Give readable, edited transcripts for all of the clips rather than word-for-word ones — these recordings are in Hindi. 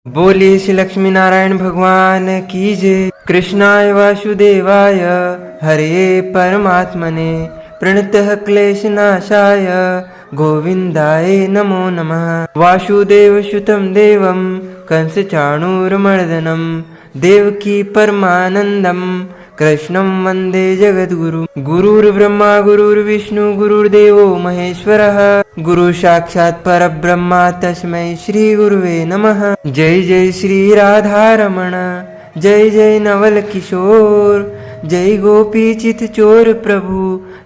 बोलिए श्री लक्ष्मी नारायण भगवान की जय। कृष्णाय वासुदेवाय हरे परमात्मने प्रणतः क्लेशनाशाय गोविंदाय नमो नमः। वासुदेव सुतं देवं कंसचाणूरमर्दनं देवकी परमानंदं कृष्णं वंदे जगद्गुरु। गुरुर्ब्रह्मा गुरुर्विष्णु गुरुर्देवो महेश्वरः गुरु साक्षात् परब्रह्मा तस्मै श्री गुरुवे नमः। जय जय श्री राधारमण जय जय नवल किशोर जय गोपी चित चोर प्रभु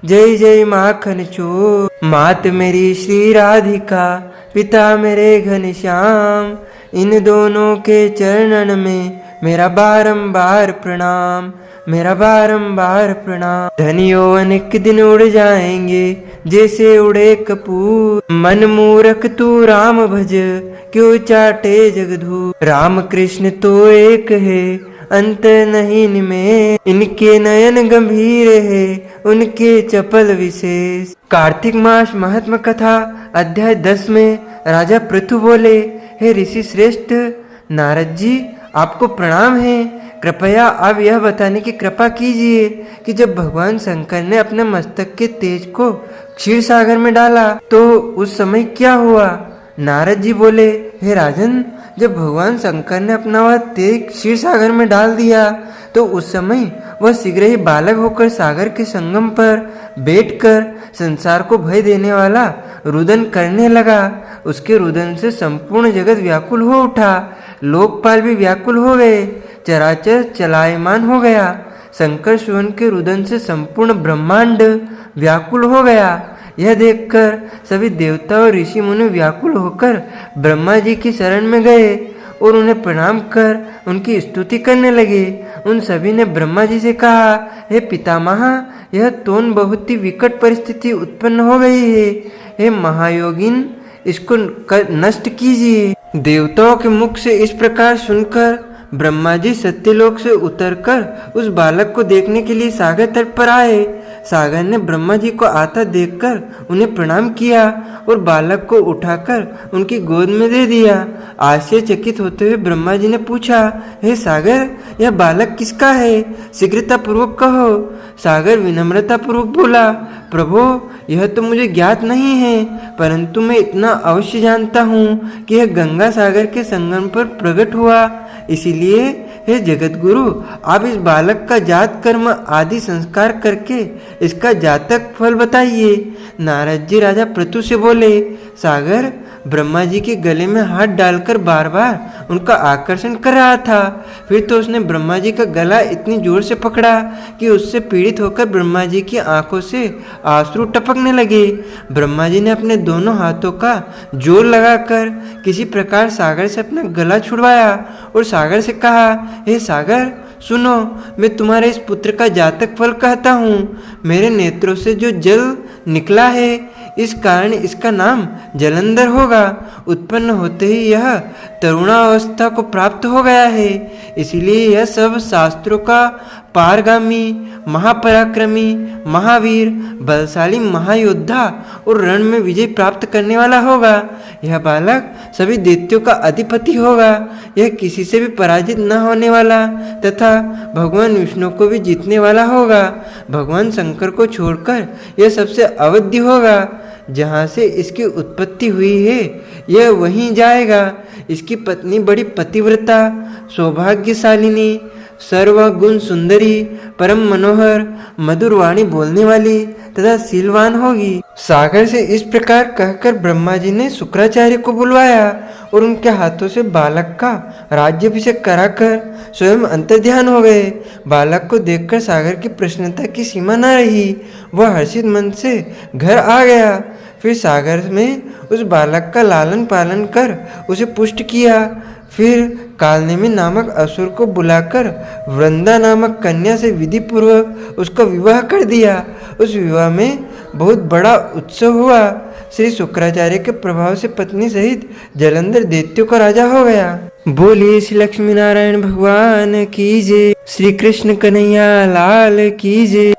जय जय माखन चोर। मात मेरी श्री राधिका पिता मेरे घनश्याम इन दोनों के चरणन में मेरा बारंबार प्रणाम, मेरा बारंबार प्रणाम। धनियों अनेक दिन उड़ जाएंगे जैसे उड़े कपूर, मन मूरख तू राम भज क्यों चाटे जगधू। राम कृष्ण तो एक है अंत नहीं इनमें, इनके नयन गंभीर है उनके चपल विशेष। कार्तिक मास महात्मा कथा अध्याय 10 में राजा पृथु बोले, हे ऋषि श्रेष्ठ नारद जी आपको प्रणाम है। कृपया आप यह बताने की कृपा कीजिए कि जब भगवान शंकर ने अपने मस्तक के तेज को क्षीर सागर में डाला तो उस समय क्या हुआ। नारद जी बोले, हे राजन जब भगवान शंकर ने अपना वह तेज क्षीर सागर में डाल दिया तो उस समय वह शीघ्र ही बालक होकर सागर के संगम पर बैठकर संसार को भय देने वाला रुदन करने लगा। उसके रुदन से संपूर्ण जगत व्याकुल हो उठा, लोकपाल भी व्याकुल हो गए, चराचर चलायमान हो गया। शंकर सुवन के रुदन से संपूर्ण ब्रह्मांड व्याकुल हो गया। यह देखकर सभी देवता और ऋषि मुनि व्याकुल होकर ब्रह्मा जी की शरण में गए और उन्हें प्रणाम कर उनकी स्तुति करने लगे। उन सभी ने ब्रह्मा जी से कहा, हे पितामह यह तोन बहुत ही विकट परिस्थिति उत्पन्न हो गई है, हे महायोगिन इसको नष्ट कीजिए। देवताओं के मुख से इस प्रकार सुनकर ब्रह्मा जी सत्यलोक से उतरकर उस बालक को देखने के लिए सागर तट पर आए। सागर ने ब्रह्मा जी को आता देखकर उन्हें प्रणाम किया और बालक को उठाकर उनकी गोद में दे दिया। आश्चर्यचकित होते हुए ब्रह्मा जी ने पूछा, हे सागर यह बालक किसका है, शीघ्रता पूर्वक कहो। सागर विनम्रता पूर्वक बोला, प्रभु यह तो मुझे ज्ञात नहीं है, परंतु मैं इतना अवश्य जानता हूँ कि यह गंगा सागर के संगम पर प्रकट हुआ। इसीलिए हे जगत गुरु आप इस बालक का जात कर्म आदि संस्कार करके इसका जातक फल बताइए। नारद जी राजा पृथु से बोले, सागर ब्रह्मा जी के गले में हाथ डालकर बार बार उनका आकर्षण कर रहा था। फिर तो उसने ब्रह्मा जी का गला इतनी जोर से पकड़ा कि उससे पीड़ित होकर ब्रह्मा जी की आंखों से आंसू टपकने लगे। ब्रह्मा जी ने अपने दोनों हाथों का जोर लगाकर किसी प्रकार सागर से अपना गला छुड़वाया और सागर से कहा, हे सागर सुनो मैं तुम्हारे इस पुत्र का जातक फल कहता हूँ। मेरे नेत्रों से जो जल निकला है इस कारण इसका नाम जलंधर होगा। उत्पन्न होते ही यह तरुणावस्था को प्राप्त हो गया है, इसीलिए यह सब शास्त्रों का पारगामी महापराक्रमी महावीर बलशाली महायोद्धा और रण में विजय प्राप्त करने वाला होगा। यह बालक सभी दैत्यों का अधिपति होगा। यह किसी से भी पराजित न होने वाला तथा भगवान विष्णु को भी जीतने वाला होगा। भगवान शंकर को छोड़कर यह सबसे अवध्य होगा। जहाँ से इसकी उत्पत्ति हुई है यह वहीं जाएगा। इसकी पत्नी बड़ी पतिव्रता सौभाग्यशालिनी सर्वगुण सुंदरी परम मनोहर मधुर वाणी बोलने वाली तथा शीलवान होगी। सागर से इस प्रकार कहकर ब्रह्मा जी ने शुक्राचार्य को बुलवाया और उनके हाथों से बालक का राज्याभिषेक कराकर स्वयं अंतर्ध्यान हो गए। बालक को देखकर सागर की प्रसन्नता की सीमा न रही, वह हर्षित मन से घर आ गया। फिर सागर में उस बालक का लालन पालन कर उसे पुष्ट किया। फिर कालनेमी नामक असुर को बुलाकर वृंदा नामक कन्या से विधि पूर्वक उसका विवाह कर दिया। उस विवाह में बहुत बड़ा उत्सव हुआ। श्री शुक्राचार्य के प्रभाव से पत्नी सहित जलंधर दैत्यों का राजा हो गया। बोलिए श्री लक्ष्मी नारायण भगवान की जय। श्री कृष्ण कन्हैया लाल की जय।